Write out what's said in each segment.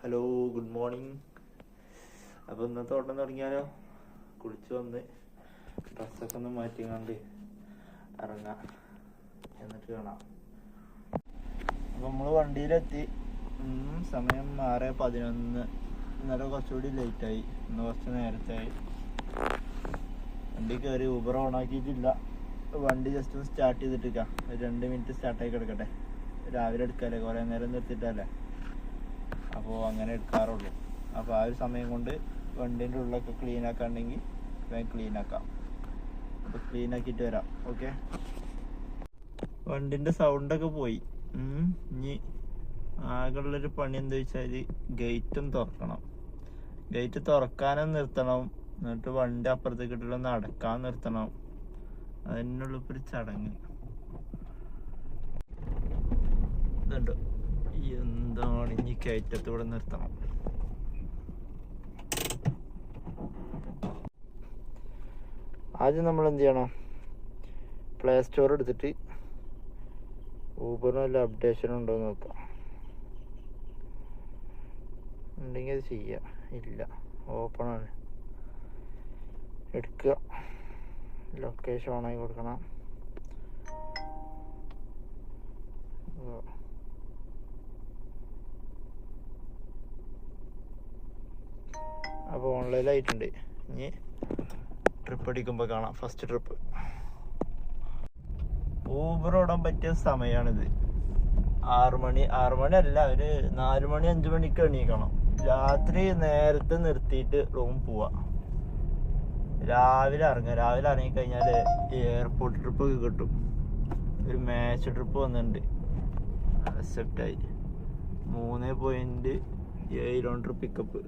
Hello, good morning. അപ്പോൾ ഇന്നത്തെ ഓട്ടം തുടങ്ങിയാലോ? കുളിച്ച് വന്ന് ഡ്രസ്സൊക്കെ ഒന്ന് മാറ്റിങ്ങാണ്ട് ഇറങ്ങാം, എന്നിട്ട് കാണാം. അപ്പോൾ നമ്മൾ വണ്ടിയിലെത്തി. സമയം 6:11. ഇന്നലെ കുറച്ചുകൂടി ലേറ്റായി, ഇന്ന് കുറച്ച് നേരത്തെയായി. വണ്ടി കയറി. ഊബർ ഓണാക്കിയിട്ടില്ല. വണ്ടി ജസ്റ്റ് ഒന്ന് സ്റ്റാർട്ട് ചെയ്തിട്ടിരിക്കാം. 2 മിനിറ്റ് സ്റ്റാർട്ടായി കിടക്കട്ടെ. രാവിലെ എടുക്കാല്ലേ, കുറേ നേരം നിർത്തിയിട്ടല്ലേ, അപ്പോൾ അങ്ങനെ എടുക്കാറുള്ളൂ. അപ്പോൾ ആ ഒരു സമയം കൊണ്ട് വണ്ടീൻ്റെ ഉള്ളൊക്കെ ക്ലീൻ ആക്കാണ്ടെങ്കിൽ വേഗം ക്ലീൻ ആക്കാം. അപ്പോൾ ക്ലീൻ ആക്കിയിട്ട് വരാം. ഓക്കെ. വണ്ടിൻ്റെ സൗണ്ടൊക്കെ പോയി. ഇനി ആകെയുള്ളൊരു പണി എന്താ വെച്ചാൽ ഗേറ്റും തുറക്കണം. ഗേറ്റ് തുറക്കാനും നിർത്തണം, എന്നിട്ട് വണ്ടി അപ്പുറത്തേക്ക് ഇട്ടിട്ടൊന്ന് അടക്കാൻ നിർത്തണം. അതിനുള്ളിപ്പോൾ ഒരു ചടങ്ങ് ഇതുണ്ട്. എന്താണ് ഇനി കയറ്റത്തൂടെ നിർത്തണം. ആദ്യം നമ്മൾ എന്ത് ചെയ്യണം? പ്ലേ സ്റ്റോർ എടുത്തിട്ട് ഊബറിന് വല്ല അപ്ഡേഷൻ ഉണ്ടോ എന്ന് നോക്കാം. ഉണ്ടെങ്കിൽ അത് ചെയ്യാം. ഇല്ല, ഓപ്പണാണ്. എടുക്കുക, ലൊക്കേഷൻ ഓണായി കൊടുക്കണം. അപ്പോൾ ഓൺലൈനായിട്ടുണ്ട്. ഇനി ട്രിപ്പ് അടിക്കുമ്പോൾ കാണാം. ഫസ്റ്റ് ട്രിപ്പ് ഊബർ ഓടാൻ പറ്റിയ സമയമാണിത്. 6 മണി അല്ല, ഒരു 4 മണി 5 മണിക്ക് എണീക്കണം. രാത്രി നേരത്തെ നിർത്തിയിട്ട് റൂം പോവാ. രാവിലെ ഇറങ്ങിക്കഴിഞ്ഞാൽ എയർപോർട്ട് ട്രിപ്പ് ഒക്കെ കിട്ടും. ഒരു മാച്ച് ട്രിപ്പ് വന്നിട്ടുണ്ട്, അക്സെപ്റ്റായി. 3.7 കിലോമീറ്റർ പിക്കപ്പ്.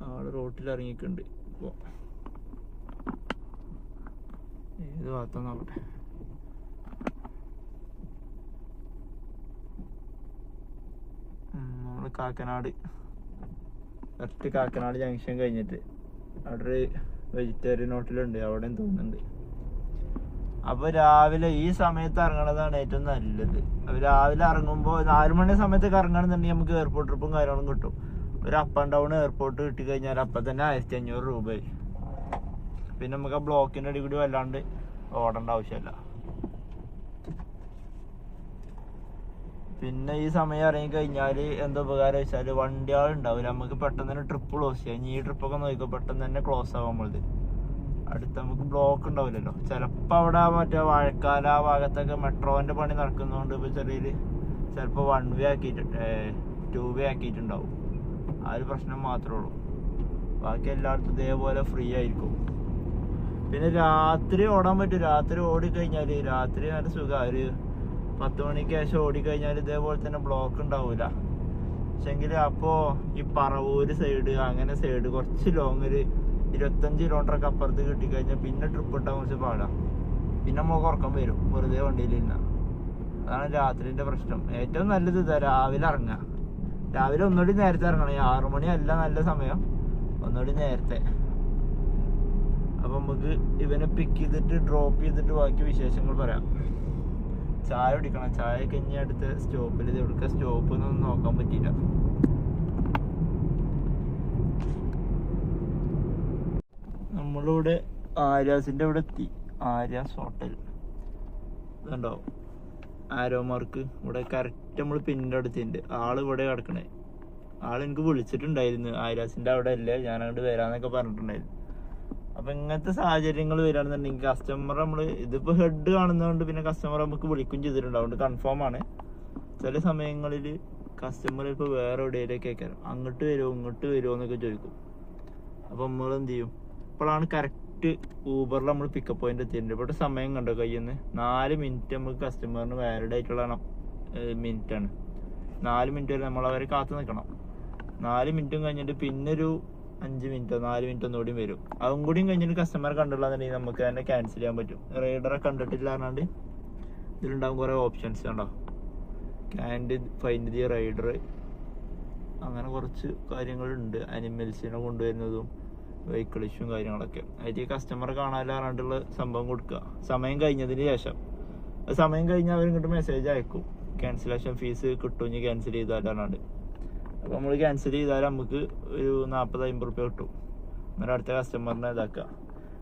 ആള് റോട്ടിൽ ഇറങ്ങിയിട്ടുണ്ട്. ഇപ്പോൾ ഏത് ഭാഗത്താ നോക്കട്ടെ. നമ്മള് കാക്കനാട് ജംഗ്ഷൻ കഴിഞ്ഞിട്ട് അവിടെ ഒരു വെജിറ്റേറിയൻ ഹോട്ടലുണ്ട്, അവിടെയും തോന്നുന്നുണ്ട്. അപ്പൊ രാവിലെ ഈ സമയത്ത് ഇറങ്ങണതാണ് ഏറ്റവും നല്ലത്. രാവിലെ ഇറങ്ങുമ്പോൾ 4 മണി സമയത്തൊക്കെ ഇറങ്ങണമെന്നുണ്ടെങ്കിൽ നമുക്ക് എയർപോർട്ട് ട്രിപ്പും കാര്യങ്ങളും കിട്ടും. ഒരു അപ്പ് ആൻഡ് ഡൗൺ എയർപോർട്ട് കിട്ടിക്കഴിഞ്ഞാൽ അപ്പം തന്നെ 1500 രൂപയായി. പിന്നെ നമുക്ക് ആ ബ്ലോക്കിൻ്റെ അടി കൂടി വല്ലാണ്ട് ഓടേണ്ട ആവശ്യമില്ല. പിന്നെ ഈ സമയം ഇറങ്ങിക്കഴിഞ്ഞാൽ എന്താ ഉപകാരം വെച്ചാൽ വണ്ടികളുണ്ടാവില്ല. നമുക്ക് പെട്ടെന്ന് തന്നെ ട്രിപ്പ് ക്ലോസ് ചെയ്യാം. ഈ ട്രിപ്പൊക്കെ നോക്കിക്കോ, പെട്ടെന്ന് തന്നെ ക്ലോസ് ആവാൻ നമ്മളത്. അടുത്ത് നമുക്ക് ബ്ലോക്ക് ഉണ്ടാവില്ലല്ലോ. ചിലപ്പോൾ അവിടെ മറ്റേ വാഴക്കാല ആ ഭാഗത്തൊക്കെ മെട്രോൻ്റെ പണി നടക്കുന്നതുകൊണ്ട് ഇപ്പോൾ ചിലപ്പോൾ 1 വേ ആക്കിയിട്ട് 2 വേ ആക്കിയിട്ടുണ്ടാവും. ആ ഒരു പ്രശ്നം മാത്രമേ ഉള്ളൂ. ബാക്കി എല്ലായിടത്തും ഇതേപോലെ ഫ്രീ ആയിരിക്കും. പിന്നെ രാത്രി ഓടാൻ പറ്റും. രാത്രി ഓടിക്കഴിഞ്ഞാൽ രാത്രി നല്ല സുഖമാണ്. ഒരു 10 മണിക്ക് ശേഷം ഓടിക്കഴിഞ്ഞാൽ ഇതേപോലെ തന്നെ ബ്ലോക്ക് ഉണ്ടാവില്ല. പക്ഷെങ്കിൽ അപ്പോൾ ഈ പറവൂര് സൈഡ് അങ്ങനെ സൈഡ് കുറച്ച് ലോങ്, ഒരു 25 കിലോമീറ്ററൊക്കെ അപ്പുറത്ത് കിട്ടിക്കഴിഞ്ഞാൽ പിന്നെ ട്രിപ്പ് ഇട്ടാൽ കുറച്ച് പാടാം. പിന്നെ നമുക്ക് ഉറക്കം വരും വെറുതെ വണ്ടിയിലിരുന്ന. അതാണ് രാത്രിൻ്റെ പ്രശ്നം. ഏറ്റവും നല്ലത് ഇതാ, രാവിലെ ഇറങ്ങുക. രാവിലെ ഒന്നുകൂടി നേരത്തെ ഇറങ്ങണം. 6 മണി അല്ല നല്ല സമയം, ഒന്നുകൂടി നേരത്തെ. അപ്പം നമുക്ക് ഇവനെ പിക്ക് ചെയ്തിട്ട് ഡ്രോപ്പ് ചെയ്തിട്ട് ബാക്കി വിശേഷങ്ങൾ പറയാം. ചായ കുടിക്കണം. ചായ കഴിഞ്ഞ് അടുത്ത സ്റ്റോപ്പിൽ, ഇത് എവിടുക്ക സ്റ്റോപ്പ് എന്നൊന്നും നോക്കാൻ പറ്റിയില്ല. നമ്മളിവിടെ ആര്യാസിൻ്റെ ഇവിടെ എത്തി. ആര്യാസ് ഹോട്ടൽ ഇതുണ്ടോ, ആരോ മാർക്ക് ഇവിടെ കറക്റ്റ് നമ്മൾ പിന്നിൻ്റെ അടുത്തുണ്ട്. ആള് ഇവിടെ കിടക്കണേ. എനിക്ക് വിളിച്ചിട്ടുണ്ടായിരുന്നു, ആര്യാസിൻ്റെ അവിടെ അല്ലേ, ഞാനങ്ങോട്ട് വരാന്നൊക്കെ പറഞ്ഞിട്ടുണ്ടായിരുന്നു. അപ്പം ഇങ്ങനത്തെ സാഹചര്യങ്ങൾ വരികയാണെന്നുണ്ടെങ്കിൽ കസ്റ്റമർ നമ്മൾ ഇതിപ്പോൾ ഹെഡ് കാണുന്നതുകൊണ്ട് പിന്നെ കസ്റ്റമർ നമുക്ക് വിളിക്കും ചെയ്തിട്ടുണ്ട്. അതുകൊണ്ട് കൺഫേം ആണ്. ചില സമയങ്ങളിൽ കസ്റ്റമർ ഇപ്പോൾ വേറെ എവിടെയൊക്കെ കേൾക്കാം, അങ്ങോട്ട് വരുമോ ഇങ്ങോട്ട് വരുമോ എന്നൊക്കെ ചോദിക്കും. അപ്പം നമ്മൾ എന്ത് ചെയ്യും? ഇപ്പോഴാണ് കറക്റ്റ് ഊബറിൽ നമ്മൾ പിക്കപ്പ് പോയിന്റ് എത്തിയിട്ടുണ്ട്. ഇവിടെ സമയം കണ്ടോ കയ്യിൽ നിന്ന് 4 മിനിറ്റ് നമുക്ക് കസ്റ്റമറിന് വാലിഡ് ആയിട്ടുള്ള മിനിറ്റാണ്. 4 മിനിറ്റ് വരെ നമ്മൾ അവരെ കാത്തു നിൽക്കണം. 4 മിനിറ്റും കഴിഞ്ഞിട്ട് പിന്നെ ഒരു 5 മിനിറ്റോ 4 മിനിറ്റോ ഒന്നുകൂടി വരും. അതും കൂടിയും കഴിഞ്ഞിട്ട് കസ്റ്റമർ കണ്ടില്ലാന്നുണ്ടെങ്കിൽ നമുക്ക് തന്നെ ക്യാൻസൽ ചെയ്യാൻ പറ്റും. റൈഡറെ കണ്ടിട്ടില്ല പറഞ്ഞാണ്ട് ഇതിലുണ്ടാകും കുറേ ഓപ്ഷൻസ് കണ്ടോ, ക്യാൻഡ് ഫൈൻഡ് ദി റൈഡർ, അങ്ങനെ കുറച്ച് കാര്യങ്ങളുണ്ട്. അനിമൽസിനെ കൊണ്ടുവരുന്നതും വെഹിക്കിൾ ഇഷ്യൂവും കാര്യങ്ങളൊക്കെ. അതിൽ കസ്റ്റമർ കാണാനാറാണ്ടുള്ള സംഭവം കൊടുക്കുക സമയം കഴിഞ്ഞതിന് ശേഷം. സമയം കഴിഞ്ഞാൽ അവർ ഇങ്ങോട്ട് മെസ്സേജ് അയക്കും, ക്യാൻസലേഷൻ ഫീസ് കിട്ടും ക്യാൻസൽ ചെയ്താലാണ്. അപ്പോൾ നമ്മൾ ക്യാൻസൽ ചെയ്താൽ നമുക്ക് ഒരു 40-50 റുപ്യ കിട്ടും. അന്നേരം അടുത്ത കസ്റ്റമറിനെ ഇതാക്കുക.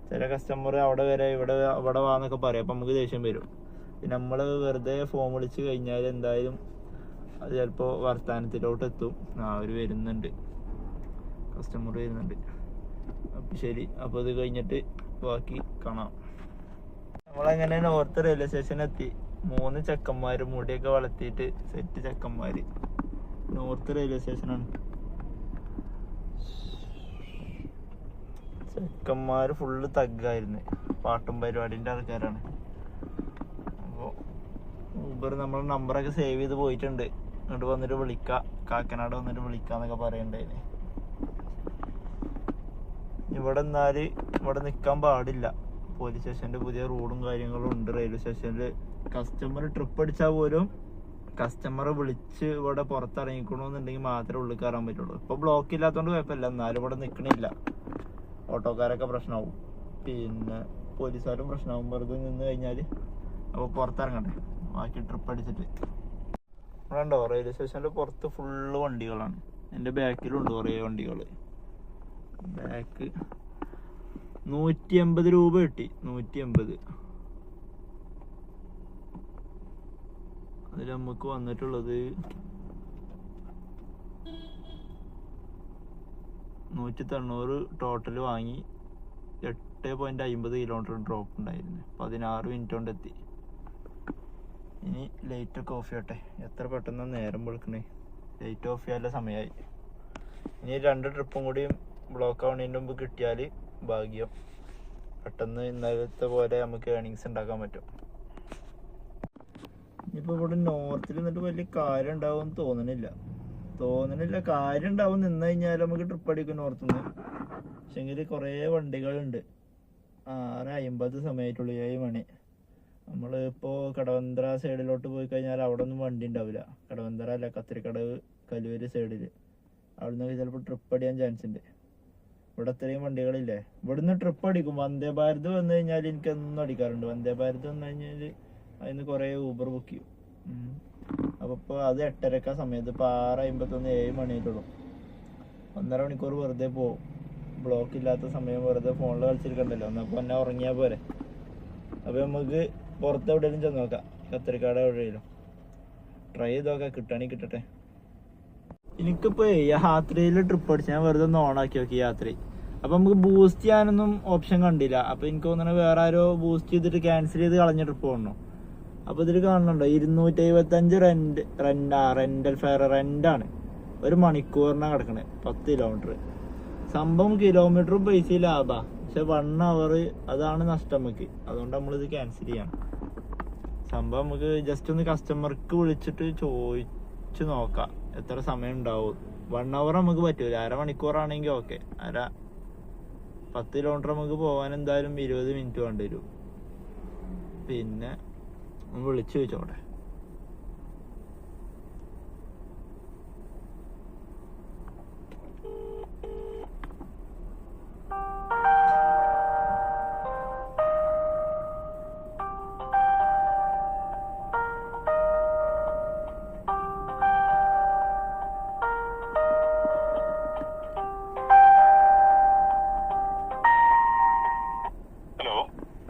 ചില കസ്റ്റമർ അവിടെ വരെ ഇവിടെ വാന്നൊക്കെ പറയും. അപ്പം നമുക്ക് ദേഷ്യം വരും. പിന്നെ നമ്മൾ വെറുതെ ഫോൺ വിളിച്ച് കഴിഞ്ഞാൽ എന്തായാലും അത് ചിലപ്പോൾ വർത്തമാനത്തിലോട്ട് എത്തും. അവർ വരുന്നുണ്ട്, കസ്റ്റമർ വരുന്നുണ്ട്. അപ്പം ശരി, അപ്പോൾ ഇത് കഴിഞ്ഞിട്ട് ബാക്കി കാണാം. നമ്മളങ്ങനെ നോർത്ത് റെയിൽവേ സ്റ്റേഷൻ എത്തി. 3 ചെക്കന്മാർ മുടിയൊക്കെ വളർത്തിയിട്ട് സെറ്റ് ചെക്കന്മാർ. നോർത്ത് റെയിൽവേ സ്റ്റേഷനാണ്. ചെക്കന്മാർ ഫുള്ള് തഗ്ഗായിരുന്നു. പാട്ടും പരിപാടിൻ്റെ ആൾക്കാരാണ്. അപ്പോൾ ഊബർ നമ്മൾ നമ്പറൊക്കെ സേവ് ചെയ്ത് പോയിട്ടുണ്ട്. ഇങ്ങോട്ട് വന്നിട്ട് വിളിക്കാം, കാക്കനാട് വന്നിട്ട് വിളിക്കാന്നൊക്കെ പറയണ്ടായിന്. ഇവിടെ എന്നാൽ ഇവിടെ നിൽക്കാൻ പാടില്ല. പോലീസ് സ്റ്റേഷൻ്റെ പുതിയ റൂളും കാര്യങ്ങളും ഉണ്ട്. റെയിൽവേ സ്റ്റേഷനിൽ കസ്റ്റമർ ട്രിപ്പ് അടിച്ചാൽ പോലും കസ്റ്റമറെ വിളിച്ച് ഇവിടെ പുറത്തിറങ്ങിക്കണമെന്നുണ്ടെങ്കിൽ മാത്രമേ ഉള്ളിൽ കയറാൻ പറ്റുള്ളൂ. ഇപ്പോൾ ബ്ലോക്ക് ഇല്ലാത്തതുകൊണ്ട് കുഴപ്പമില്ല, എന്നാലും ഇവിടെ നിൽക്കണില്ല. ഓട്ടോക്കാരൊക്കെ പ്രശ്നമാവും, പിന്നെ പോലീസുകാരും പ്രശ്നമാവും. വെറുതെ നിന്ന് കഴിഞ്ഞാൽ അപ്പോൾ പുറത്തിറങ്ങട്ടെ, ബാക്കി ട്രിപ്പ് അടിച്ചിട്ട്. ഇവിടെ ഉണ്ടോ റെയിൽവേ സ്റ്റേഷൻ്റെ പുറത്ത് ഫുള്ള് വണ്ടികളാണ്. എൻ്റെ ബാക്കിലുണ്ട് കുറേ വണ്ടികൾ. ബാക്ക് 180 രൂപ കിട്ടി. 180. അതിൽ നമുക്ക് വന്നിട്ടുള്ളത് 190 ടോട്ടൽ വാങ്ങി. 8.50 കിലോമീറ്റർ ഡ്രോപ്പ് ഉണ്ടായിരുന്നു. 16 മിനിറ്റ് കൊണ്ട് എത്തി. ഇനി ലൈറ്റൊക്കെ ഓഫ് ചെയ്യട്ടെ. എത്ര പെട്ടെന്ന് നേരം വെളുക്കണേ. ലൈറ്റ് ഓഫ് ചെയ്യാനുള്ള സമയമായി. ഇനി 2 ട്രിപ്പും കൂടിയും ബ്ലോക്ക് ആവുന്നതിന് മുമ്പ് കിട്ടിയാൽ ഭാഗ്യം. പെട്ടെന്ന് ഇന്നലത്തെ പോലെ നമുക്ക് ഏണിങ്സ് ഉണ്ടാക്കാൻ പറ്റും. ഇനിയിപ്പോൾ ഇവിടെ നോർത്തിൽ നിന്നിട്ട് വലിയ കാര്യം ഉണ്ടാവും തോന്നണില്ല. കാര്യം ഉണ്ടാവും നിന്ന് കഴിഞ്ഞാൽ നമുക്ക് ട്രിപ്പ് അടിക്കും നോർത്തുനിന്ന്. പക്ഷെങ്കിൽ കുറേ വണ്ടികളുണ്ട്. 6:50 സമയമായിട്ടുള്ളൂ, 7 മണി. നമ്മൾ ഇപ്പോൾ കടവന്ത്ര സൈഡിലോട്ട് പോയി കഴിഞ്ഞാൽ അവിടെ ഒന്നും വണ്ടി ഉണ്ടാവില്ല. കടവന്ത്ര അല്ല, കത്തിരിക്കടവ് കലുവരി സൈഡിൽ. അവിടെ നിന്ന് ചിലപ്പോൾ ട്രിപ്പ് അടിയാൻ ചാൻസ് ഉണ്ട്. ഇവിടെ അത്രയും വണ്ടികളില്ലേ. ഇവിടുന്ന് ട്രിപ്പ് അടിക്കും. വന്ദേ ഭാരത് വന്നു കഴിഞ്ഞാൽ എനിക്കൊന്നും അടിക്കാറുണ്ട്. വന്ദേ ഭാരത് വന്നു കഴിഞ്ഞാൽ അതിന് കുറേ ഊബർ ബുക്ക് ചെയ്യും. അപ്പോൾ ഇപ്പോൾ അത് 8:30 സമയത്ത്. ഇപ്പോൾ 6:51, 7 മണിയായിട്ടുള്ളൂ. 1.5 മണിക്കൂർ വെറുതെ പോവും. ബ്ലോക്ക് ഇല്ലാത്ത സമയം വെറുതെ ഫോണിൽ കളിച്ചിരിക്കണ്ടല്ലോ. എന്നപ്പോൾ എന്നെ ഉറങ്ങിയാൽ പോരെ. അപ്പോൾ നമുക്ക് പുറത്ത് എവിടെയെങ്കിലും ചെന്ന് നോക്കാം. കത്തിരിക്കാട് എവിടെയെങ്കിലും ട്രൈ ചെയ്ത് നോക്കാം. കിട്ടുകയാണെങ്കിൽ കിട്ടട്ടെ. എനിക്കിപ്പോൾ യാത്രയിൽ ട്രിപ്പ് അടിച്ച് ഞാൻ വെറുതെ ഒന്ന് ഓണാക്കി നോക്കി യാത്ര. അപ്പം നമുക്ക് ബൂസ്റ്റ് ചെയ്യാനൊന്നും ഓപ്ഷൻ കണ്ടില്ല. അപ്പോൾ എനിക്ക് തോന്നുന്നത് വേറെ ആരോ ബൂസ്റ്റ് ചെയ്തിട്ട് ക്യാൻസൽ ചെയ്ത് കളഞ്ഞ ട്രിപ്പ് പോകണോ. അപ്പോൾ ഇതിൽ കാണുന്നുണ്ടോ 275 റെൻ്റൽ ഫെയർ റെൻ്റാണ്. 1 മണിക്കൂറിനാണ് കിടക്കണത്. 10 കിലോമീറ്റർ. സംഭവം കിലോമീറ്ററും പൈസ ലാഭാ. പക്ഷെ 1 അവർ അതാണ് നഷ്ടം നമുക്ക്. അതുകൊണ്ട് നമ്മളിത് ക്യാൻസൽ ചെയ്യണം. സംഭവം നമുക്ക് ജസ്റ്റ് ഒന്ന് കസ്റ്റമർക്ക് വിളിച്ചിട്ട് ചോദിച്ച് നോക്കാം എത്ര സമയം ഉണ്ടാവും. 1 അവർ നമുക്ക് പറ്റൂല. 1/2 മണിക്കൂറാണെങ്കിൽ ഓക്കെ. 10 കിലോമീറ്റർ നമുക്ക് പോകാൻ എന്തായാലും 20 മിനിറ്റ് വേണ്ടി വരും. പിന്നെ വിളിച്ചു ചോദിച്ചോട്ടെ.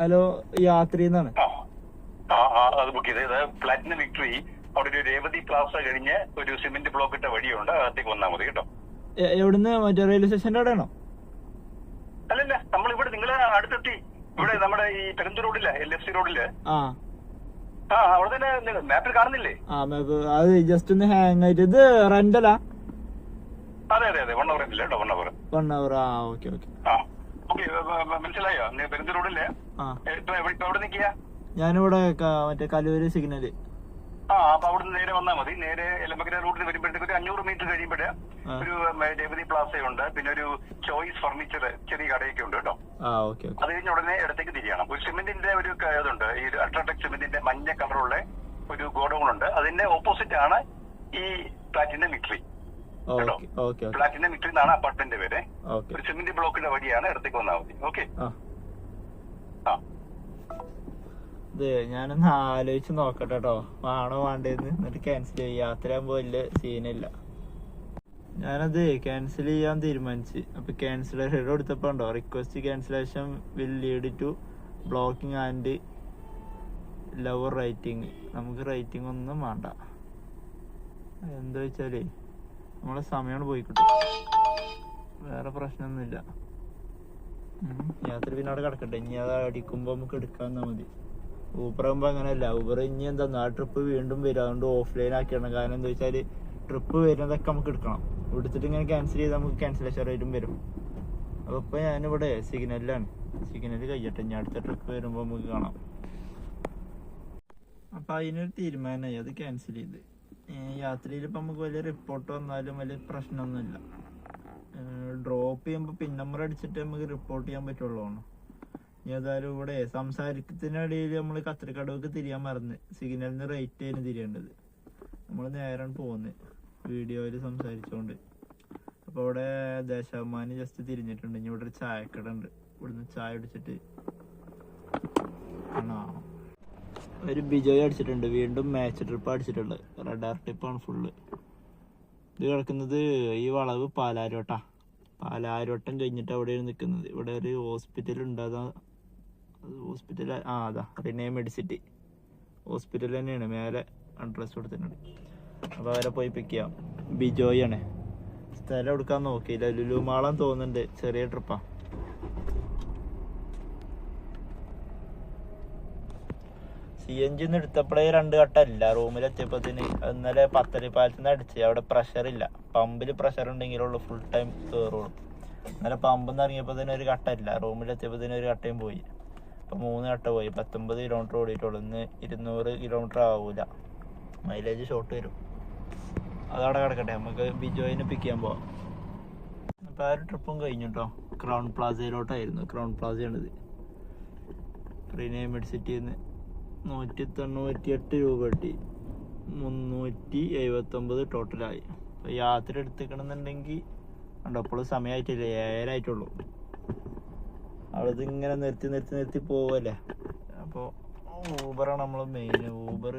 ഹലോ, യാത്രിന്നാണ്. അത് ബുക്ക് ചെയ്ത് പ്ലാറ്റിനം വിക്ടറി. അവിടെ ഒരു രേവതി പ്ലാസ കഴിഞ്ഞ് ഒരു സിമെന്റ് ബ്ലോക്ക് ഇട്ട വഴിയുണ്ട്. അകത്തേക്ക് വന്നാൽ മതി കേട്ടോ. എവിടുന്ന്? മറ്റേ റെയിൽവേ സ്റ്റേഷന്റെ അവിടെയാണോ? അല്ലല്ല, നമ്മളിവിടെ നിങ്ങളെ അടുത്തെത്തി. ഇവിടെ നമ്മുടെ ഈ പെരുന്തൂർ റോഡില്ല, LFC റോഡില്. അവിടെ തന്നെ മാപ്പിൽ കാണുന്നില്ലേ? അത് ജസ്റ്റ് ഒന്ന് ഹാങ് ആയിട്ട്. ഇത് റെന്റലാ? അതെ 1 അവർ ഇല്ല കേട്ടോ. 1 അവർ. 1 അവർ. ഓക്കെ. മനസ്സിലായോ? പെരുന്തൂർ റോഡില്ലേ? എവിടെ നിൽക്കുക? ഞാനിവിടെ മറ്റേ കലൂര് സിഗ്നല്. അപ്പൊ അവിടുന്ന് നേരെ വന്നാൽ മതി. നേരെ എലമക്കര റൂട്ടിൽ വരുമ്പോഴത്തേക്ക് ഒരു 500 മീറ്റർ കഴിയുമ്പോഴേ ഒരു രേവതി പ്ലാസയുണ്ട്. പിന്നെ ഒരു ചോയ്സ് ഫർണിച്ചർ ചെറിയ കടയൊക്കെ ഉണ്ട് കേട്ടോ. അത് കഴിഞ്ഞ ഉടനെ ഇടത്തേക്ക് തിരിയണം. ഒരു സിമെന്റിന്റെ ഒരു ഇതുണ്ട്. ഈ അൾട്രാടെക് സിമെന്റിന്റെ മഞ്ഞ കളറുള്ള ഒരു ഗോഡൌൺ ഉണ്ട്. അതിന്റെ ഓപ്പോസിറ്റ് ആണ് ഈ പ്ലാറ്റിനം വിക്ടറി കേട്ടോ. പ്ലാറ്റിനം വിക്ടറി എന്നാണ് അപ്പാർട്ട്മെന്റ് പേര്. ഒരു സിമെന്റ് ബ്ലോക്കിന്റെ വഴിയാണ്. ഇടത്തേക്ക് വന്നാൽ മതി. ഓക്കെ. ഇത് ഞാനൊന്ന് ആലോചിച്ച് നോക്കട്ടെ കേട്ടോ, വേണോ വേണ്ടേന്ന്, എന്നിട്ട് ക്യാൻസൽ ചെയ്യാം. യാത്രയാകുമ്പോ വലിയ സീനില്ല. ഞാനത് ക്യാൻസൽ ചെയ്യാൻ തീരുമാനിച്ച്. അപ്പൊ ക്യാൻസലേഷൻ കൊടുത്തപ്പോ ഉണ്ടോ, request cancellation will lead to blocking and lower rating. നമുക്ക് റേറ്റിംഗ് ഒന്നും വേണ്ട. എന്താ വെച്ചാലേ നമ്മളെ സമയമാണ് പോയിക്കിട്ടും, വേറെ പ്രശ്നമൊന്നുമില്ല. യാത്ര പിന്നെ അവിടെ കിടക്കട്ടെ, ഇനി അത് അടിക്കുമ്പോ നമുക്ക് എടുക്കാന്നാ മതി. ഊബർ ആകുമ്പോ അങ്ങനെയല്ല. ഊബർ ഇനി എന്താ ആ ട്രിപ്പ് വീണ്ടും വരും, അതുകൊണ്ട് ഓഫ്ലൈൻ ആക്കിയാണ്. കാരണം എന്താ വെച്ചാല് ട്രിപ്പ് വരുന്നതൊക്കെ നമുക്ക് എടുക്കണം. എടുത്തിട്ട് ഇങ്ങനെ ക്യാൻസൽ ചെയ്താൽ നമുക്ക് ക്യാൻസലേഷൻ റേറ്റും വരും. അപ്പൊ ഇപ്പൊ ഞാനിവിടെ സിഗ്നലിലാണ്. സിഗ്നൽ കഴിയട്ടെ, ഇനി അടുത്ത ട്രിപ്പ് വരുമ്പോ നമുക്ക് കാണാം. അപ്പൊ അതിനൊരു തീരുമാനമായി, അത് ക്യാൻസൽ ചെയ്ത്. യാത്രയിൽ ഇപ്പൊ നമുക്ക് വലിയ റിപ്പോർട്ട് വന്നാലും വലിയ പ്രശ്നമൊന്നുമില്ല. ഡ്രോപ്പ് ചെയ്യുമ്പോൾ പിൻ നമ്പർ അടിച്ചിട്ട് നമുക്ക് റിപ്പോർട്ട് ചെയ്യാൻ പറ്റുള്ളൂ. ഏതായാലും ഇവിടെ സംസാരത്തിനിടയിൽ നമ്മൾ കത്തിരിക്കടവൊക്കെ തിരിയാൻ മറന്ന്, സിഗ്നലിന് റേറ്റ് ആയിരുന്നു തിരിയേണ്ടത്. നമ്മൾ നേരാണ് പോകുന്നത് വീഡിയോയിൽ സംസാരിച്ചോണ്ട്. അപ്പൊ ഇവിടെ ദേശാഭിമാനി ജസ്റ്റ് തിരിഞ്ഞിട്ടുണ്ട്. ഇനി ഇവിടെ ഒരു ചായക്കട ഉണ്ട്, ഇവിടുന്ന് ചായ അടിച്ചിട്ട് ഒരു ബിജോയ് അടിച്ചിട്ടുണ്ട്. വീണ്ടും മാച്ച് ട്രിപ്പ് അടിച്ചിട്ടുള്ളത്, റഡാർ ട്രിപ്പാണ് ഫുള്ള്. ഇത് കിടക്കുന്നത് ഈ വളവ് പാലാരോട്ടാ. പാലാരോട്ടം കഴിഞ്ഞിട്ട് അവിടെയാണ് നിൽക്കുന്നത്. ഇവിടെ ഒരു ഹോസ്പിറ്റൽ ഉണ്ട്. ഹോസ്പിറ്റൽ അതാ റിനെ മെഡിസിറ്റി ഹോസ്പിറ്റൽ തന്നെയാണ്. മേലെ അഡ്രസ് കൊടുത്തിട്ടുണ്ട്. അപ്പോൾ അവരെ പോയി പിക്ക് ചെയ്യാം. ബിജോയ് ആണ്. സ്ഥലം എടുക്കാൻ നോക്കിയില്ല. ലുലുമാളം തോന്നുന്നുണ്ട്. ചെറിയ ട്രിപ്പാ. CNG എടുത്തപ്പോഴേ 2 ഘട്ടമല്ല. റൂമിലെത്തിയപ്പോഴത്തേന് ഇന്നലെ പത്തലിപ്പാലത്തിൽ നിന്ന് അടിച്ച്. അവിടെ പ്രഷർ ഇല്ല. പമ്പിൽ പ്രഷർ ഉണ്ടെങ്കിലുള്ളൂ ഫുൾ ടൈം കയറുള്ളൂ. ഇന്നലെ പമ്പിൽ നിന്ന് ഇറങ്ങിയപ്പോൾ തന്നെ ഒരു ഘട്ടമില്ല. റൂമിലെത്തിയപ്പോൾ ഒരു ഘട്ടയും പോയി. അപ്പോൾ 3 ഘട്ടം പോയി. 19 കിലോമീറ്റർ ഓടിയിട്ടുള്ളൂ. ഇന്ന് 200 കിലോമീറ്റർ ആവൂല. മൈലേജ് ഷോർട്ട് വരും. അതവിടെ കിടക്കട്ടെ, നമുക്ക് ബിജോയിനെ പിക്ക് ചെയ്യാൻ പോവാം. അപ്പോൾ ആ ഒരു ട്രിപ്പും കഴിഞ്ഞു കേട്ടോ. ക്രൗൺ പ്ലാസയിലോട്ടായിരുന്നു. ക്രൗൺ പ്ലാസയാണിത്. റിനെ മെഡിസിറ്റിയിൽ നിന്ന് 198 രൂപ കിട്ടി. 379 ടോട്ടലായി. അപ്പോൾ യാത്ര എടുത്തിക്കണമെന്നുണ്ടെങ്കിൽ ഉണ്ടോ, എപ്പോഴും സമയമായിട്ടില്ല, 7 ആയിട്ടുള്ളൂ. അവിടെ ഇങ്ങനെ നിർത്തി പോവല്ലേ. അപ്പോൾ ഊബറാണ് നമ്മൾ മെയിൻ. ഊബർ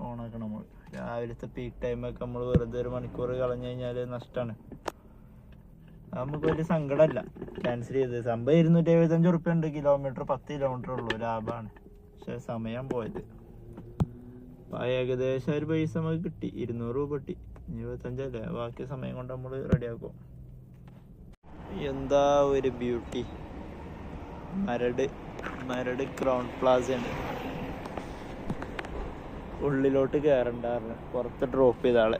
ഓണാക്കണം നമ്മൾ. രാവിലത്തെ പീക്ക് ടൈമൊക്കെ നമ്മൾ വെറുതെ 1 മണിക്കൂർ കളഞ്ഞു കഴിഞ്ഞാൽ നഷ്ടമാണ്. നമുക്ക് വലിയ സങ്കടമല്ല ക്യാൻസൽ ചെയ്ത്. സംഭവം 275 ഉറുപ്പ്യ ഉണ്ട്. കിലോമീറ്റർ 10 കിലോമീറ്റർ ഉള്ളൂ. ലാഭമാണ്. പക്ഷെ സമയം പോയത്. അപ്പം ഏകദേശം ഒരു പൈസ നമുക്ക് കിട്ടി. 200 രൂപ കിട്ടി. 25 അല്ലേ, ബാക്കി സമയം കൊണ്ട് നമ്മൾ റെഡിയാക്കും. എന്താ ഒരു ബ്യൂട്ടി. മരട് ക്രൗൺ പ്ലാസ ഉണ്ട്. ഉള്ളിലോട്ട് കയറണ്ടായിരുന്നു, പുറത്ത് ഡ്രോപ്പ് ചെയ്ത ആളെ.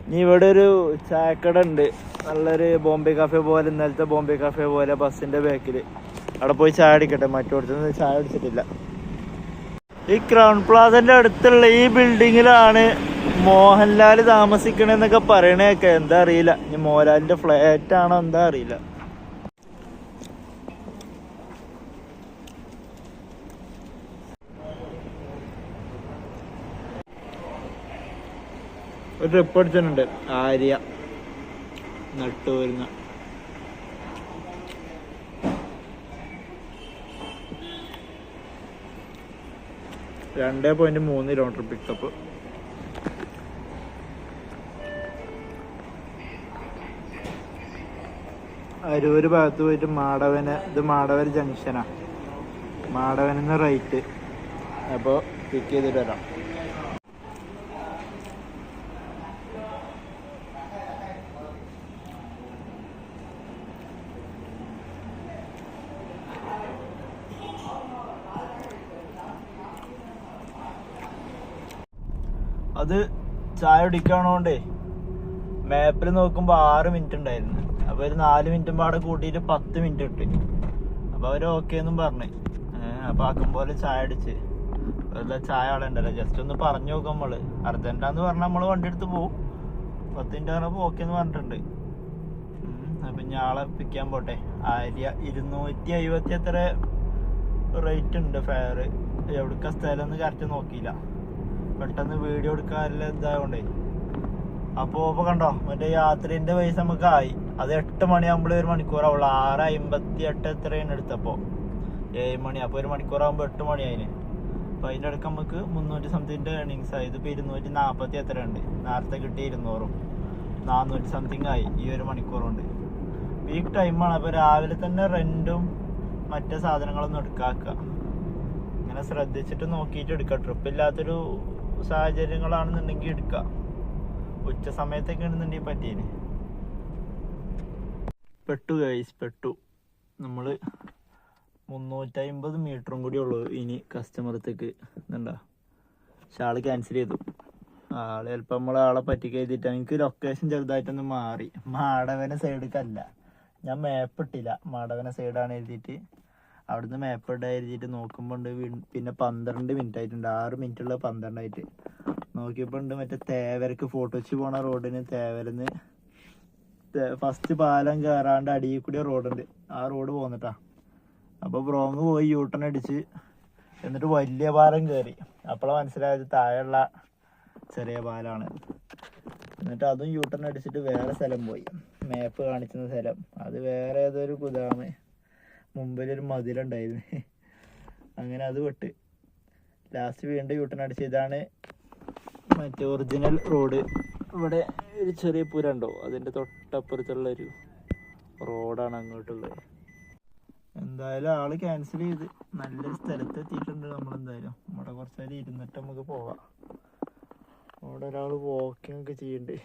ഇനി ഇവിടെ ഒരു ചായക്കട ഉണ്ട്, നല്ലൊരു ബോംബെ കാഫെ പോലെ. ഇന്നലത്തെ ബോംബെ കാഫെ പോലെ ബസ്സിന്റെ ബാക്കിൽ. അവിടെ പോയി ചായ അടിക്കട്ടെ. മറ്റോടത്തുനിന്ന് ചായ അടിച്ചിട്ടില്ല. ഈ ക്രൗൺ പ്ലാസന്റെ അടുത്തുള്ള ഈ ബിൽഡിങ്ങിലാണ് മോഹൻലാൽ താമസിക്കണെന്നൊക്കെ പറയണേക്കെ. എന്താ അറിയില്ല, ഇനി മോഹൻലാലിന്റെ ഫ്ലാറ്റ് ആണോ എന്താ അറിയില്ല. ഒരു ട്രിപ്പ് അടിച്ചിട്ടുണ്ട്. ആര്യ നട്ടൂരുന്ന 2.3 കിലോമീറ്റർ പിക്കപ്പ്. അരൂര് ഭാഗത്ത് പോയിട്ട് മാടവന്. ഇത് മാടവൻ ജംഗ്ഷനാ. മാടവനിന്ന് റൈറ്റ്. അപ്പോൾ പിക്ക് ചെയ്തിട്ട് വരാം. അത് ചായ കുടിക്കണോണ്ടേ മാപ്പിൽ നോക്കുമ്പോൾ 6 മിനിറ്റ് ഉണ്ടായിരുന്നു. അപ്പോൾ ഒരു 4 മിനിറ്റും പാടെ കൂട്ടിയിട്ട് 10 മിനിറ്റ് കിട്ടി. അപ്പോൾ അവർ ഓക്കെ എന്നും പറഞ്ഞു. അപ്പോൾ ആക്കും പോലെ ചായ അടിച്ച്. വെറുതെ ചായ അവിടെ ഉണ്ടല്ലോ, ജസ്റ്റ് ഒന്ന് പറഞ്ഞു നോക്കാം. നമ്മൾ അർജന്റാന്ന് പറഞ്ഞാൽ നമ്മൾ വണ്ടി എടുത്ത് പോവും. 10 മിനിറ്റ് പറഞ്ഞപ്പോൾ ഓക്കെ എന്ന് പറഞ്ഞിട്ടുണ്ട്. അപ്പം ഞാളെ പിക്കാൻ പോട്ടെ. ആര്യ 250 എത്ര റേറ്റ് ഉണ്ട് ഫെയർ. എവിടേക്കാ സ്ഥലം എന്ന് കറക്റ്റ് നോക്കിയില്ല. പെട്ടെന്ന് വീഡിയോ എടുക്കാറില്ല ഇതായോണ്ടേ. അപ്പോൾ ഇപ്പോൾ കണ്ടോ, മറ്റേ യാത്രേൻ്റെ പൈസ നമുക്ക് ആയി. അത് 8 മണിയാകുമ്പോൾ 1 മണിക്കൂറാവുള്ളൂ. 6:58 എത്രയാണ് എടുത്തപ്പോൾ. 7 മണി. അപ്പോൾ 1 മണിക്കൂറാകുമ്പോൾ 8 മണി അതിന്. അപ്പോൾ അതിൻ്റെ ഇടയ്ക്ക് നമുക്ക് 300 സംതിങ്ങിൻ്റെ ഏർണിങ്സ് ആയി. ഇതിപ്പോൾ 240 എത്ര ഉണ്ട്, നേരത്തെ കിട്ടിയ 200 400 സംതിങ് ആയി ഈ 1 മണിക്കൂർ കൊണ്ട്. പീക്ക് ടൈമാണ്. അപ്പോൾ രാവിലെ തന്നെ റെൻറ്റും മറ്റേ സാധനങ്ങളൊന്നും എടുക്കാക്കുക. ഇങ്ങനെ ശ്രദ്ധിച്ചിട്ട് നോക്കിയിട്ട് എടുക്കുക. ട്രിപ്പില്ലാത്തൊരു സാഹചര്യങ്ങളാണെന്നുണ്ടെങ്കിൽ എടുക്കുക. ഉച്ച സമയത്തൊക്കെ ആണെന്നുണ്ടെങ്കിൽ പറ്റീന്. പെട്ടു നമ്മൾ 350 മീറ്ററും കൂടി ഉള്ളൂ ഇനി കസ്റ്റമറത്തേക്ക്. ഇതുണ്ടോ, പക്ഷെ ആള് ക്യാൻസൽ ചെയ്തു. ആള് ചിലപ്പോൾ നമ്മളാളെ പറ്റിക്ക് എഴുതിയിട്ടാണ്. എനിക്ക് ലൊക്കേഷൻ ചെറുതായിട്ടൊന്ന് മാറി. മാടവന സൈഡിലേക്കല്ല, ഞാൻ മാപ്പ് ഇട്ടില്ല. മാടവന സൈഡാണ് എഴുതിയിട്ട് അവിടുന്ന് മാപ്പ് ഇടാൻ എഴുതിയിട്ട് നോക്കുമ്പോൾ ഉണ്ട് പിന്നെ 12 മിനിറ്റ് ആയിട്ടുണ്ട്. 6 മിനിറ്റുള്ള 12 ആയിട്ട് നോക്കിയപ്പോൾ ഉണ്ട് മറ്റേ തേവരക്ക് ഫോട്ടോച്ച് പോണ റോഡിന് തേവരന്ന് ഫസ്റ്റ് പാലം കയറാണ്ട് അടിയിൽ കൂടി റോഡുണ്ട്. ആ റോഡ് പോന്നിട്ടാ. അപ്പോൾ ബ്രോങ് പോയി യൂട്ടൺ അടിച്ച് എന്നിട്ട് വലിയ പാലം കയറി. അപ്പോഴാണ് മനസ്സിലായത് താഴെയുള്ള ചെറിയ പാലാണ്. എന്നിട്ട് അതും യൂട്ടൺ അടിച്ചിട്ട് വേറെ സ്ഥലം പോയി. മാപ്പ് കാണിക്കുന്ന സ്ഥലം അത് വേറെ ഏതൊരു ഗുദാമ്, മുമ്പിലൊരു മതിലുണ്ടായിരുന്നു. അങ്ങനെ അത് വിട്ട് ലാസ്റ്റ് വീണ്ടും യൂട്ടൺ അടിച്ച് ഇതാണ് മറ്റേ ഒറിജിനൽ റോഡ്. ഇവിടെ ഒരു ചെറിയ പുര ഉണ്ടോ, അതിൻ്റെ തൊട്ടപ്പുറത്തുള്ളൊരു റോഡാണ് അങ്ങോട്ടുള്ളത്. എന്തായാലും ആള് ക്യാൻസൽ ചെയ്ത് നല്ലൊരു സ്ഥലത്ത് എത്തിയിട്ടുണ്ട്. നമ്മളെന്തായാലും ഇവിടെ കുറച്ച് നേരം ഇരുന്നിട്ട് നമുക്ക് പോവാം. അവിടെ ഒരാൾ വാക്കിംഗ് ഒക്കെ ചെയ്യുന്നുണ്ട്.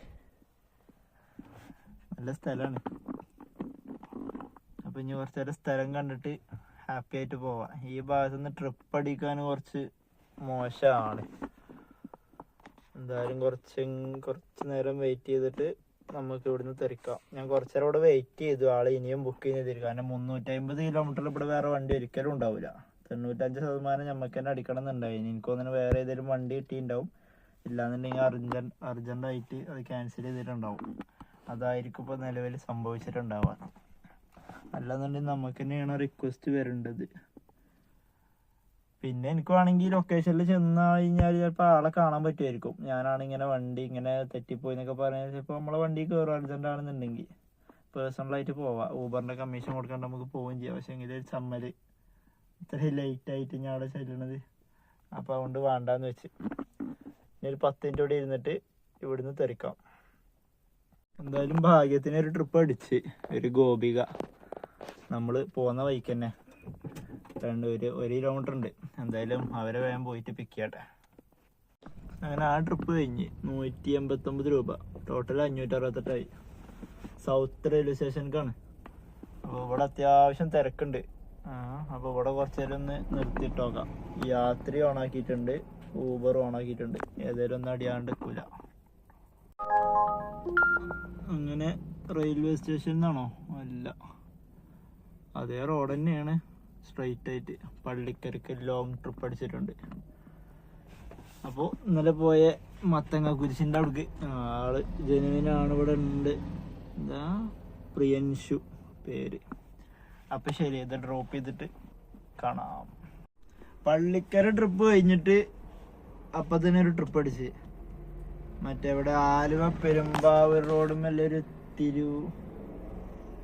നല്ല സ്ഥലമാണ്. അപ്പം ഇനി കുറച്ച് നേരം സ്ഥലം കണ്ടിട്ട് ഹാപ്പി ആയിട്ട് പോവാം. ഈ ഭാഗത്തുനിന്ന് ട്രിപ്പ് അടിക്കാൻ കുറച്ച് മോശമാണ്. എന്തായാലും കുറച്ച് നേരം വെയിറ്റ് ചെയ്തിട്ട് നമുക്ക് ഇവിടുന്ന് തെറിക്കാം. ഞാൻ കുറച്ച് നേരം ഇവിടെ വെയിറ്റ് ചെയ്തു. ആള് ഇനിയും ബുക്ക് ചെയ്തിരിക്കും. കാരണം 350 കിലോമീറ്ററിൽ ഇവിടെ വേറെ വണ്ടി ഒരിക്കലും ഉണ്ടാവില്ല. 95% നമുക്ക് തന്നെ അടിക്കണം എന്നുണ്ടായി. എനിക്കൊന്നിന് വേറെ ഏതെങ്കിലും വണ്ടി കിട്ടിയിട്ടുണ്ടാവും. ഇല്ലാന്നുണ്ടെങ്കിൽ അർജൻറ്റായിട്ട് അത് ക്യാൻസൽ ചെയ്തിട്ടുണ്ടാവും. അതായിരിക്കും ഇപ്പോൾ നിലവിൽ സംഭവിച്ചിട്ടുണ്ടാവാൻ. അല്ലാന്നുണ്ടെങ്കിൽ നമുക്ക് തന്നെയാണ് റിക്വസ്റ്റ് വരേണ്ടത്. പിന്നെ എനിക്ക് വേണമെങ്കിൽ ലൊക്കേഷനിൽ ചെന്ന് കഴിഞ്ഞാൽ ചിലപ്പോൾ ആളെ കാണാൻ പറ്റുമായിരിക്കും. ഞാനാണിങ്ങനെ വണ്ടി ഇങ്ങനെ തെറ്റിപ്പോയി എന്നൊക്കെ പറഞ്ഞാൽ ചിലപ്പോൾ നമ്മളെ വണ്ടി കയറും. അർജന്റ് ആണെന്നുണ്ടെങ്കിൽ പേഴ്സണലായിട്ട് പോവാം. ഊബറിൻ്റെ കമ്മീഷൻ കൊടുക്കാണ്ട് നമുക്ക് പോവുകയും ചെയ്യാം. പക്ഷെ എങ്കിൽ ഒരു ചമ്മൽ ഇത്രയും ലേറ്റായിട്ട് ഞാൻ അവിടെ ചെല്ലണത്. അപ്പോൾ അതുകൊണ്ട് വേണ്ടാന്ന് വെച്ച് ഇനി ഒരു 10 മിനിറ്റ് കൂടി ഇരുന്നിട്ട് ഇവിടുന്ന് തെറിക്കാം. എന്തായാലും ഭാഗ്യത്തിന് ഒരു ട്രിപ്പ് അടിച്ച് ഒരു ഗോപിക നമ്മൾ പോകുന്ന വഴിക്ക് തന്നെ 1 കിലോമീറ്റർ ഉണ്ട്. എന്തായാലും അവരെ വേഗം പോയിട്ട് പിക്ക് ചെയ്യട്ടെ. അങ്ങനെ ആ ട്രിപ്പ് കഴിഞ്ഞ് 189 രൂപ, ടോട്ടൽ 568 സൗത്ത് റെയിൽവേ സ്റ്റേഷനിലേക്കാണ്. അപ്പോൾ ഇവിടെ അത്യാവശ്യം തിരക്കുണ്ട്. അപ്പോൾ ഇവിടെ കുറച്ച് നേരം ഒന്ന് നിർത്തിയിട്ട് നോക്കാം. യാത്രി ഓണാക്കിയിട്ടുണ്ട്, ഊബർ ഓണാക്കിയിട്ടുണ്ട്. ഏതായാലും ഒന്നും അടിയാണ്ട് നിൽക്കില്ല. അങ്ങനെ റെയിൽവേ സ്റ്റേഷനിൽ നിന്നാണോ? അല്ല, അതേ റോഡ് തന്നെയാണ്. സ്ട്രൈറ്റ് ആയിട്ട് പള്ളിക്കരക്ക് ലോങ് ട്രിപ്പ് അടിച്ചിട്ടുണ്ട്. അപ്പോൾ ഇന്നലെ പോയ മത്തങ്ങ കുരിശിൻ്റെ അവിടേക്ക് ആള് ജനുവിനാണ് ഇവിടെ ഉണ്ട്. എന്താ പ്രിയൻഷു പേര്. അപ്പം ശരി, ഇത് ഡ്രോപ്പ് ചെയ്തിട്ട് കാണാം. പള്ളിക്കര ട്രിപ്പ് കഴിഞ്ഞിട്ട് അപ്പം തന്നെ ഒരു ട്രിപ്പ് അടിച്ച് മറ്റേ ഇവിടെ ആലുവ പെരുമ്പാവൂർ റോഡുമല്ല ഒരു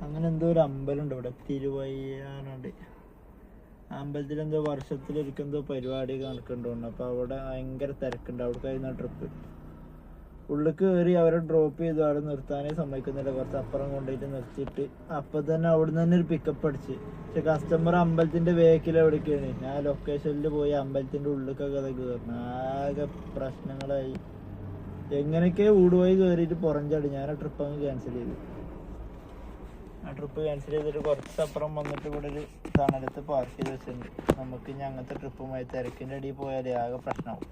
അങ്ങനെ എന്തോ ഒരു അമ്പലമുണ്ട് ഇവിടെ, തിരുവയ്യാനുണ്ട്. അമ്പലത്തിൽ എന്തോ വർഷത്തിലൊരിക്കെന്തോ പരിപാടി നടക്കുന്നുണ്ട്. അപ്പോൾ അവിടെ ഭയങ്കര തിരക്കുണ്ട്. അവിടെ കഴിഞ്ഞ ട്രിപ്പ് ഉള്ളിൽ കയറി അവരെ ഡ്രോപ്പ് ചെയ്തു. അവിടെ നിർത്താനേ സമ്മതിക്കുന്നില്ല. കുറച്ച് അപ്പുറം കൊണ്ടുപോയിട്ട് നിർത്തിയിട്ട് അപ്പം തന്നെ അവിടെ നിന്ന് ഒരു പിക്കപ്പ് അടിച്ച്. പക്ഷെ കസ്റ്റമർ അമ്പലത്തിൻ്റെ വേക്കിൽ എവിടേക്കാണ്. ഞാൻ ലൊക്കേഷനിൽ പോയി അമ്പലത്തിൻ്റെ ഉള്ളിലേക്കൊക്കെ അത് കയറണം. ആകെ പ്രശ്നങ്ങളായി. എങ്ങനെയൊക്കെ ഊടുപോയി കയറിയിട്ട് പുറഞ്ചാടി. ഞാൻ ആ ട്രിപ്പ് അങ്ങ് ക്യാൻസൽ ചെയ്തു. ആ ട്രിപ്പ് ക്യാൻസൽ ചെയ്തിട്ട് കുറച്ചപ്പുറം വന്നിട്ട് ഇവിടെ ഒരു തണലത്ത് പാർക്ക് ചെയ്ത് വെച്ചിട്ടുണ്ട്. നമുക്ക് ഇനി അങ്ങനത്തെ ട്രിപ്പുമായി തിരക്കിൻ്റെ അടിയിൽ പോയാലേ ആകെ പ്രശ്നമാവും.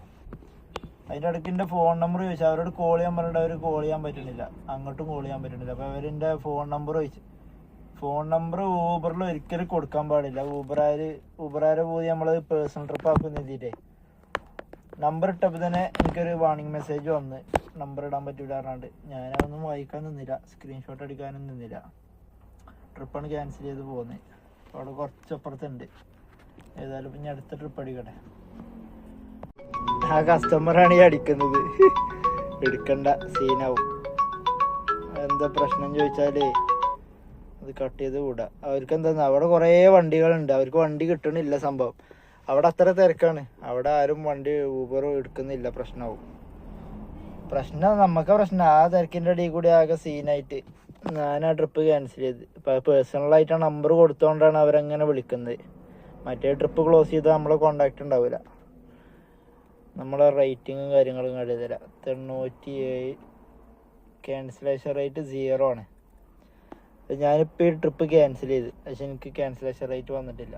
അതിൻ്റെ ഇടയ്ക്ക് എൻ്റെ ഫോൺ നമ്പർ ചോദിച്ചു. അവരോട് കോൾ ചെയ്യാൻ പറഞ്ഞിട്ട് അവർ കോൾ ചെയ്യാൻ പറ്റുന്നില്ല, അങ്ങോട്ടും കോൾ ചെയ്യാൻ പറ്റുന്നില്ല. അപ്പോൾ അവരെൻ്റെ ഫോൺ നമ്പർ ചോദിച്ചു. ഫോൺ നമ്പർ ഊബറിൽ ഒരിക്കലും കൊടുക്കാൻ പാടില്ല. ഊബറാരെ പോയി നമ്മളത് പേഴ്സണൽ ട്രിപ്പ് ആക്കുന്ന എഴുതിയിട്ടേ നമ്പർ ഇട്ടപ്പോൾ തന്നെ എനിക്കൊരു വാർണിംഗ് മെസ്സേജ് വന്ന് നമ്പർ ഇടാൻ പറ്റൂല പറഞ്ഞാണ്ട്. ഞാനതൊന്നും വായിക്കാൻ നിന്നില്ല, സ്ക്രീൻഷോട്ട് എടുക്കാനും നിന്നില്ല. ട്രിപ്പാണ് ക്യാൻസൽ ചെയ്ത് പോകുന്നത്. അവിടെ കുറച്ചപ്പുറത്തുണ്ട്. ഏതായാലും പിന്നെ അടുത്ത ട്രിപ്പ് അടിക്കട്ടെ. ആ കസ്റ്റമറാണ് ഈ അടിക്കുന്നത്. എടുക്കണ്ട, സീനാവും. എന്താ പ്രശ്നം ചോദിച്ചാലേ അത് കട്ട് ചെയ്ത് വിടുക. അവർക്ക് എന്താ അവിടെ കുറേ വണ്ടികളുണ്ട്, അവർക്ക് വണ്ടി കിട്ടണില്ല. സംഭവം അവിടെ അത്ര തിരക്കാണ്, അവിടെ ആരും വണ്ടി ഊബർ എടുക്കുന്നില്ല. പ്രശ്നമാവും. നമുക്ക് പ്രശ്നം ആ തിരക്കിൻ്റെ ഇടയിൽ കൂടി ആകെ സീനായിട്ട് ഞാൻ ആ ട്രിപ്പ് ക്യാൻസൽ ചെയ്ത്. പേഴ്സണലായിട്ട് നമ്പർ കൊടുത്തോണ്ടാണ് അവരങ്ങനെ വിളിക്കുന്നത്. മറ്റേ ട്രിപ്പ് ക്ലോസ് ചെയ്താൽ നമ്മളെ കോണ്ടാക്ട് ഉണ്ടാവില്ല. നമ്മളെ റേറ്റിങ്ങും കാര്യങ്ങളും കണ്ടു തരാം. 97 ക്യാൻസലേഷൻ റേറ്റ് 0 ആണ്. ഞാനിപ്പോൾ ഈ ട്രിപ്പ് ക്യാൻസൽ ചെയ്ത്, പക്ഷെ എനിക്ക് ക്യാൻസലേഷൻ റേറ്റ് വന്നിട്ടില്ല.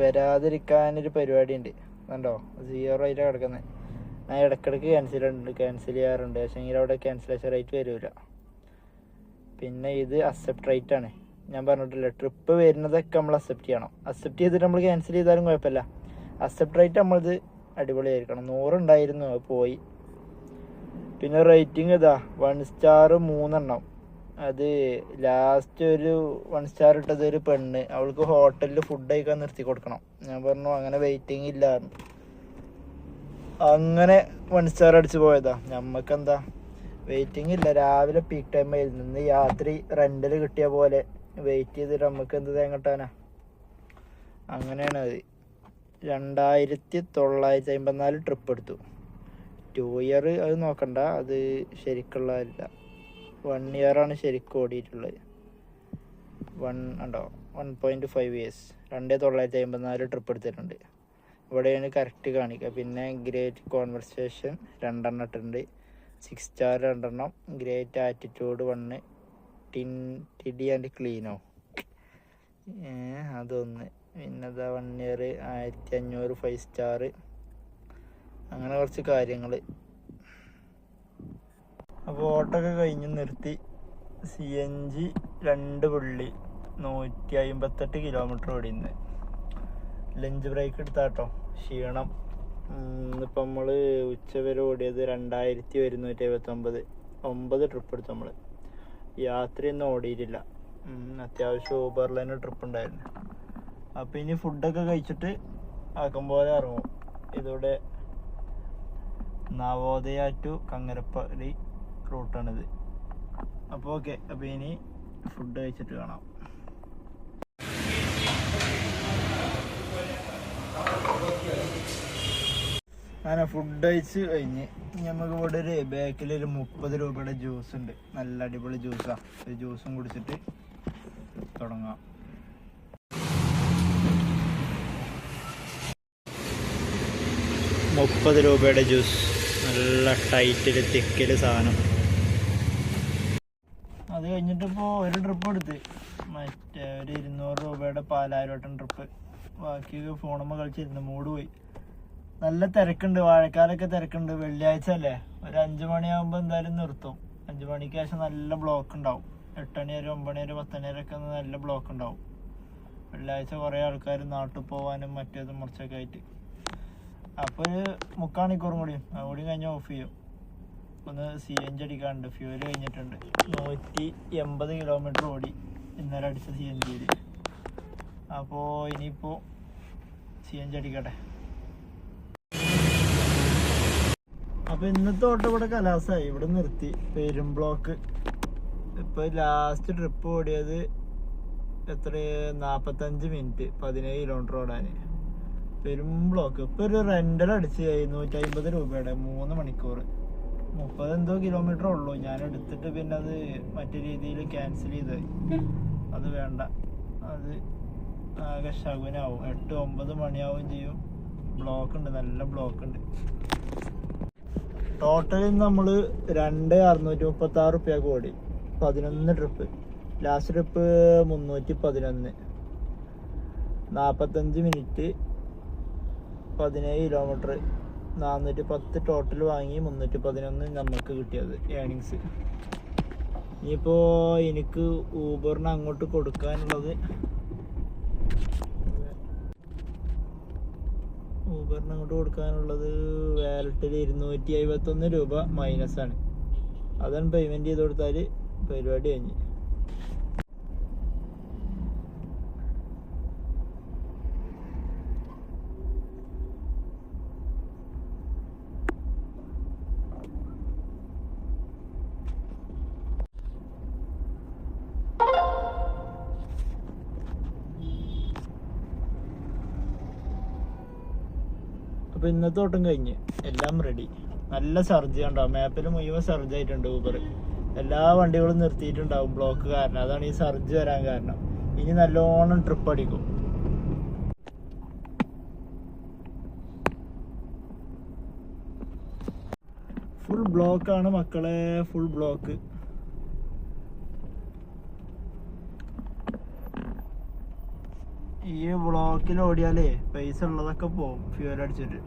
വരാതിരിക്കാനൊരു പരിപാടി ഉണ്ട്. കണ്ടോ 0 ആയിട്ടാണ് കിടക്കുന്നത്. ഞാൻ ഇടയ്ക്കിടയ്ക്ക് ക്യാൻസൽ ചെയ്യാറുണ്ട്, പക്ഷേ എങ്കിൽ അവിടെ ക്യാൻസലേഷൻ റേറ്റ് വരില്ല. പിന്നെ ഇത് അക്സെപ്റ്റ് റേറ്റ് ആണ്. ഞാൻ പറഞ്ഞിട്ടില്ല, ട്രിപ്പ് വരുന്നതൊക്കെ നമ്മൾ അക്സെപ്റ്റ് ചെയ്യണം. അക്സെപ്റ്റ് ചെയ്തിട്ട് നമ്മൾ ക്യാൻസൽ ചെയ്താലും കുഴപ്പമില്ല. അക്സെപ്റ്റ് റേറ്റ് നമ്മളിത് അടിപൊളിയായിരിക്കണം. 100 ഉണ്ടായിരുന്നു, അത് പോയി. പിന്നെ റേറ്റിംഗ് ഇതാ 1 സ്റ്റാർ 3 എണ്ണം. അത് ലാസ്റ്റ് ഒരു 1 സ്റ്റാർ ഇട്ടത് ഒരു പെണ്ണ്, അവൾക്ക് ഹോട്ടലിൽ ഫുഡ് കഴിക്കാൻ നിർത്തി കൊടുക്കണം. ഞാൻ പറഞ്ഞു അങ്ങനെ വെയിറ്റിംഗ് ഇല്ല, അങ്ങനെ 1 സ്റ്റാർ അടിച്ച് പോയതാ. നമുക്കെന്താ വെയിറ്റിംഗ് ഇല്ല, രാവിലെ പീക്ക് ടൈം ആയിരുന്നു. ഇന്ന് രാത്രി റെന്റൽ കിട്ടിയ പോലെ വെയിറ്റ് ചെയ്തിട്ട് നമുക്ക് എന്ത് തേങ്ങട്ടാനാ. അങ്ങനെയാണ് അത്. 2954 ട്രിപ്പ് എടുത്തു. 2 ഇയർ അത് നോക്കണ്ട, അത് ശരിക്കുള്ളതല്ല. 1 ഇയറാണ് ശരിക്കും ഓടിയിട്ടുള്ളത്. 1.5 ഇയേഴ്സ് 2954 ട്രിപ്പ് എടുത്തിട്ടുണ്ട്. ഇവിടെയാണ് കറക്റ്റ് കാണിക്കുക. പിന്നെ ഗ്രേറ്റ് കോൺവെർസേഷൻ 2 എണ്ണം ഇട്ടിട്ടുണ്ട്. 6 സ്റ്റാർ 2 എണ്ണം. Great attitude 1. ടിഡി ആൻഡ് ക്ലീനോ അതൊന്ന്. പിന്നെതാ 1 ഇയർ 1500 5 സ്റ്റാർ. അങ്ങനെ കുറച്ച് കാര്യങ്ങൾ. അപ്പോൾ ഓട്ടൊക്കെ കഴിഞ്ഞ് നിർത്തി. CNG 2 പുള്ളി 158 കിലോമീറ്റർ ഓടിയുന്നത്. ലഞ്ച് ബ്രേക്ക് എടുത്താട്ടോ, ക്ഷീണം. ഇപ്പം നമ്മൾ ഉച്ചവരെ ഓടിയത് 2179. 9 ട്രിപ്പ് എടുത്തു നമ്മൾ. യാത്രയൊന്നും ഓടിയിട്ടില്ല. അത്യാവശ്യം ഊബറിൽ തന്നെ ട്രിപ്പ് ഉണ്ടായിരുന്നു. അപ്പം ഇനി ഫുഡൊക്കെ കഴിച്ചിട്ട് ആക്കം പോലെ ഇറങ്ങും. ഇതോടെ നവോദയ ടു കങ്ങരപ്പള്ളി റൂട്ടാണിത്. അപ്പോൾ ഓക്കെ, അപ്പോൾ ഇനി ഫുഡ് കഴിച്ചിട്ട് കാണാം. അങ്ങനെ ഫുഡ് കഴിച്ച് കഴിഞ്ഞ് നമുക്ക് ഇവിടെ ഒരു ബാക്കിലൊരു 30 രൂപയുടെ ജ്യൂസ് ഉണ്ട്. നല്ല അടിപൊളി ജ്യൂസാണ്. ഒരു ജ്യൂസും കുടിച്ചിട്ട് തുടങ്ങാം. ₹30 ജ്യൂസ്, നല്ല ടൈറ്റിൽ തിക്കിൽ സാധനം. അത് കഴിഞ്ഞിട്ടിപ്പോൾ ഒരു ട്രിപ്പ് എടുത്ത് മറ്റേ ഒരു 200 രൂപയുടെ പാലാരോട്ടം ട്രിപ്പ്. ബാക്കി ഫോണുമ്മ കളിച്ചിരുന്നു, മൂഡ് പോയി. നല്ല തിരക്കുണ്ട്, വാഴക്കാലൊക്കെ തിരക്കുണ്ട്. വെള്ളിയാഴ്ച അല്ലേ, ഒരു 5 മണിയാകുമ്പോൾ എന്തായാലും നിർത്തും. 5 മണിക്ക് ശേഷം നല്ല ബ്ലോക്ക് ഉണ്ടാവും. 8 മണി വരെ 9 മണി വരെ 10 മണി വരെയൊക്കെ നല്ല ബ്ലോക്ക് ഉണ്ടാവും. വെള്ളിയാഴ്ച കുറേ ആൾക്കാർ നാട്ടിൽ പോകാനും മറ്റേതും മറിച്ചൊക്കെ ആയിട്ട്. അപ്പോൾ ഒരു 3/4 മണിക്കൂറും കൂടിയും അതുകൂടി കഴിഞ്ഞാൽ ഓഫ് ചെയ്യും. ഒന്ന് CNG അടിക്കാനുണ്ട്, ഫ്യൂല് കഴിഞ്ഞിട്ടുണ്ട്. 180 കിലോമീറ്റർ ഓടി ഇന്നലെ അടിച്ച CNGയിൽ. അപ്പോൾ ഇനിയിപ്പോൾ CNG അടിക്കട്ടെ. അപ്പോൾ ഇന്നത്തെ ഓട്ടം ഇവിടെ കലാസായി, ഇവിടെ നിർത്തി. പെരും ബ്ലോക്ക്. ഇപ്പോൾ ലാസ്റ്റ് ട്രിപ്പ് ഓടിയത് എത്ര 45 മിനിറ്റ് 17 കിലോമീറ്റർ ഓടാൻ. പെരും ബ്ലോക്ക്. ഇപ്പോൾ ഒരു റെൻ്റൽ അടിച്ച് 750 രൂപയുടെ 3 മണിക്കൂർ 30 എന്തോ കിലോമീറ്റർ ഉള്ളൂ. ഞാൻ എടുത്തിട്ട് പിന്നെ അത് മറ്റു രീതിയിൽ ക്യാൻസൽ ചെയ്ത്. അത് വേണ്ട, അത് ആകെ ശകുനാവും. 8-9 മണിയാവും ചെയ്യും. ബ്ലോക്ക് ഉണ്ട്, നല്ല ബ്ലോക്ക് ഉണ്ട്. ടോട്ടലിൽ നമ്മൾ 2,636 റുപ്യക്ക് ഓടി 11 trip. Last trip 311, 45 minute 17 kilometre 410 total വാങ്ങി. 311 നമുക്ക് കിട്ടിയത് ഏണിങ്സ്. ഇനിയിപ്പോൾ എനിക്ക് ഊബറിന് അങ്ങോട്ട് കൊടുക്കാനുള്ളത് വാലറ്റിൽ 251 രൂപ മൈനസാണ്. അതാണ് പേയ്മെൻറ്റ് ചെയ്ത് കൊടുത്താൽ പരിപാടി കഴിഞ്ഞ്. അപ്പോൾ ഇന്നത്തെ ഓട്ടം കഴിഞ്ഞ് എല്ലാം റെഡി. നല്ല സർജ് ഉണ്ടാവും, മാപ്പിൽ മുഴുവൻ സർജ് ആയിട്ടുണ്ട് ഊബർ. എല്ലാ വണ്ടികളും നിർത്തിയിട്ടുണ്ടാവും ബ്ലോക്ക് കാരണം. അതാണ് ഈ സർജ് വരാൻ കാരണം. ഇനി നല്ലോണം ട്രിപ്പ് അടിക്കും. ഫുൾ ബ്ലോക്കാണ് മക്കളെ, ഫുൾ ബ്ലോക്ക്. ഈ ബ്ലോക്കിൽ ഓടിയാലേ പൈസ ഉള്ളതൊക്കെ പോകും ഫ്യൂൽ അടിച്ചിട്ട്.